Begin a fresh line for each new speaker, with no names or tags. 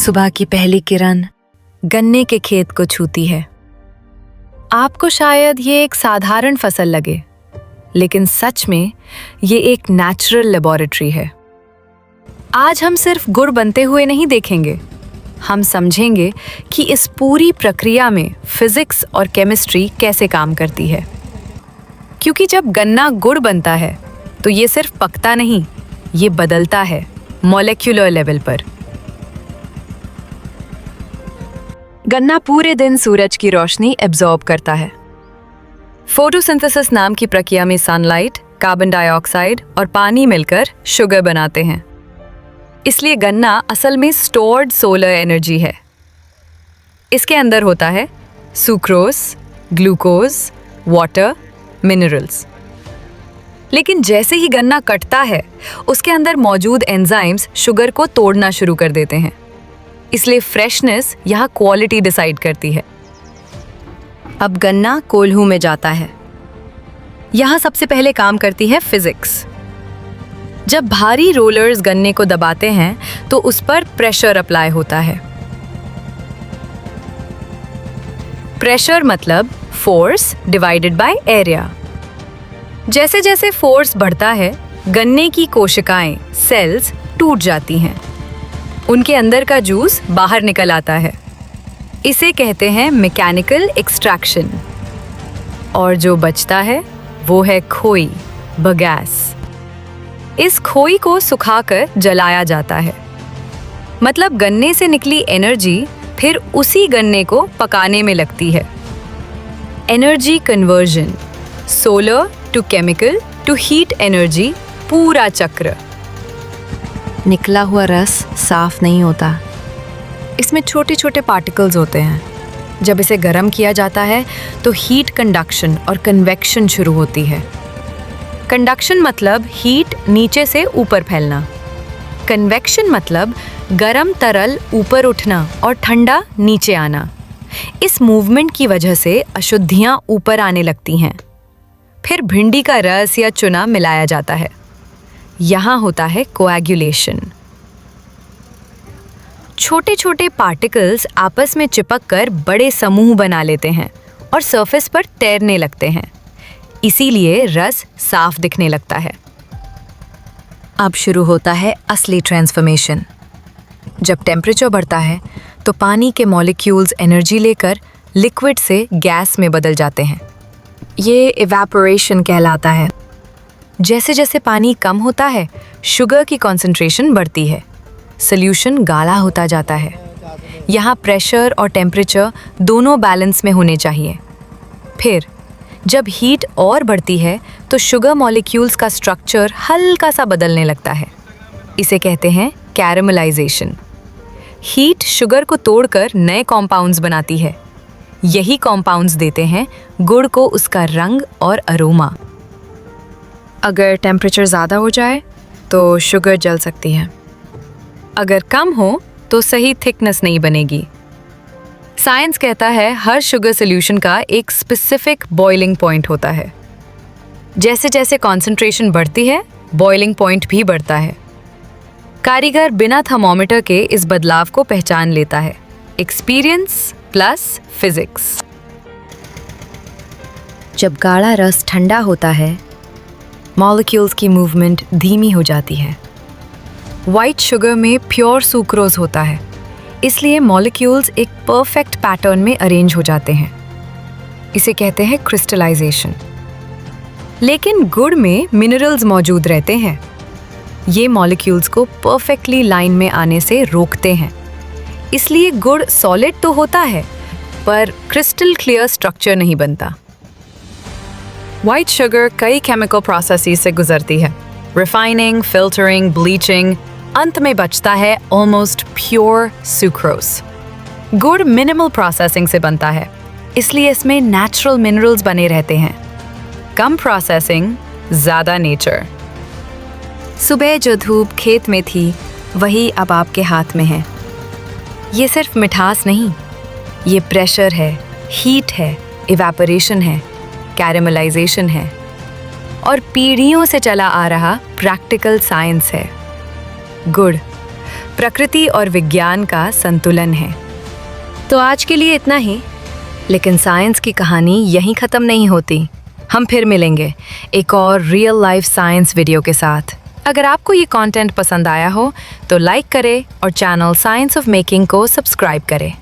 सुबह की पहली किरण गन्ने के खेत को छूती है। आपको शायद ये एक साधारण फसल लगे, लेकिन सच में ये एक नेचुरल लेबोरेटरी है। आज हम सिर्फ गुड़ बनते हुए नहीं देखेंगे, हम समझेंगे कि इस पूरी प्रक्रिया में फिजिक्स और केमिस्ट्री कैसे काम करती है। क्योंकि जब गन्ना गुड़ बनता है तो ये सिर्फ पकता नहीं, ये बदलता है मॉलिक्यूलर लेवल पर। गन्ना पूरे दिन सूरज की रोशनी एब्जॉर्ब करता है। फोटोसिंथेसिस नाम की प्रक्रिया में सनलाइट, कार्बन डाइऑक्साइड और पानी मिलकर शुगर बनाते हैं। इसलिए गन्ना असल में स्टोर्ड सोलर एनर्जी है। इसके अंदर होता है सुक्रोज, ग्लूकोज, वाटर, मिनरल्स। लेकिन जैसे ही गन्ना कटता है, उसके अंदर मौजूद एंजाइम्स शुगर को तोड़ना शुरू कर देते हैं। इसलिए फ्रेशनेस यहाँ क्वालिटी डिसाइड करती है। अब गन्ना कोल्हू में जाता है। यहाँ सबसे पहले काम करती है फिजिक्स। जब भारी रोलर्स गन्ने को दबाते हैं तो उस पर प्रेशर अप्लाई होता है। प्रेशर मतलब फोर्स डिवाइडेड बाय एरिया। जैसे जैसे फोर्स बढ़ता है, गन्ने की कोशिकाएं, सेल्स टूट जाती हैं। उनके अंदर का जूस बाहर निकल आता है। इसे कहते हैं मैकेनिकल एक्सट्रैक्शन। और जो बचता है वो है खोई, बगैस। इस खोई को सुखाकर जलाया जाता है। मतलब गन्ने से निकली एनर्जी फिर उसी गन्ने को पकाने में लगती है। Energy conversion, solar to chemical to heat energy, पूरा चक्र। निकला हुआ रस साफ नहीं होता। इसमें छोटे छोटे पार्टिकल्स होते हैं। जब इसे गर्म किया जाता है तो हीट कंडक्शन और कन्वेक्शन शुरू होती है। कंडक्शन मतलब हीट नीचे से ऊपर फैलना। कन्वेक्शन मतलब गर्म तरल ऊपर उठना और ठंडा नीचे आना। इस मूवमेंट की वजह से अशुद्धियां ऊपर आने लगती हैं। फिर भिंडी का रस या चूना मिलाया जाता है। यहाँ होता है कोएगुलेशन। छोटे छोटे पार्टिकल्स आपस में चिपक कर बड़े समूह बना लेते हैं और सरफेस पर तैरने लगते हैं। इसीलिए रस साफ दिखने लगता है। अब शुरू होता है असली ट्रांसफॉर्मेशन। जब टेम्परेचर बढ़ता है तो पानी के मॉलिक्यूल्स एनर्जी लेकर लिक्विड से गैस में बदल जाते हैं। ये इवेपोरेशन कहलाता है। जैसे जैसे पानी कम होता है, शुगर की कॉन्सेंट्रेशन बढ़ती है। सॉल्यूशन गाढ़ा होता जाता है। यहाँ प्रेशर और टेम्परेचर दोनों बैलेंस में होने चाहिए। फिर जब हीट और बढ़ती है तो शुगर मॉलिक्यूल्स का स्ट्रक्चर हल्का सा बदलने लगता है। इसे कहते हैं कैरेमलाइजेशन। हीट शुगर को तोड़कर नए कॉम्पाउंड्स बनाती है। यही कॉम्पाउंड्स देते हैं गुड़ को उसका रंग और अरोमा। अगर टेम्परेचर ज़्यादा हो जाए तो शुगर जल सकती है। अगर कम हो तो सही थिकनेस नहीं बनेगी। साइंस कहता है हर शुगर सॉल्यूशन का एक स्पेसिफिक बॉइलिंग पॉइंट होता है। जैसे जैसे कॉन्सेंट्रेशन बढ़ती है, बॉइलिंग पॉइंट भी बढ़ता है। कारीगर बिना थर्मोमीटर के इस बदलाव को पहचान लेता है। Experience plus physics. जब गाढ़ा रस ठंडा होता है, मॉलिक्यूल्स की मूवमेंट धीमी हो जाती है। वाइट शुगर में प्योर सुक्रोज होता है, इसलिए मॉलिक्यूल्स एक परफेक्ट पैटर्न में अरेंज हो जाते हैं। इसे कहते हैं क्रिस्टलाइजेशन। लेकिन गुड़ में मिनरल्स मौजूद रहते हैं। ये मॉलिक्यूल्स को परफेक्टली लाइन में आने से रोकते हैं। इसलिए गुड़ सॉलिड तो होता है, पर क्रिस्टल क्लियर स्ट्रक्चर नहीं बनता। व्हाइट शुगर कई केमिकल प्रोसेसेस से गुजरती है। Refining, filtering, bleaching. अंत में बचता है ऑलमोस्ट प्योर सुक्रोज। गुड़ मिनिमल प्रोसेसिंग से बनता है, इसलिए इसमें नेचुरल मिनरल्स बने रहते हैं। कम प्रोसेसिंग, ज़्यादा नेचर। सुबह जो धूप खेत में थी, वही अब आपके हाथ में है। ये सिर्फ मिठास नहीं, ये प्रेशर है, हीट है, इवेपोरेशन है, कैरेमलाइजेशन है और पीढ़ियों से चला आ रहा प्रैक्टिकल साइंस है। गुड़ प्रकृति और विज्ञान का संतुलन है। तो आज के लिए इतना ही, लेकिन साइंस की कहानी यहीं ख़त्म नहीं होती। हम फिर मिलेंगे एक और रियल लाइफ साइंस वीडियो के साथ। अगर आपको ये कंटेंट पसंद आया हो तो लाइक करें और चैनल साइंस ऑफ मेकिंग को सब्सक्राइब करें।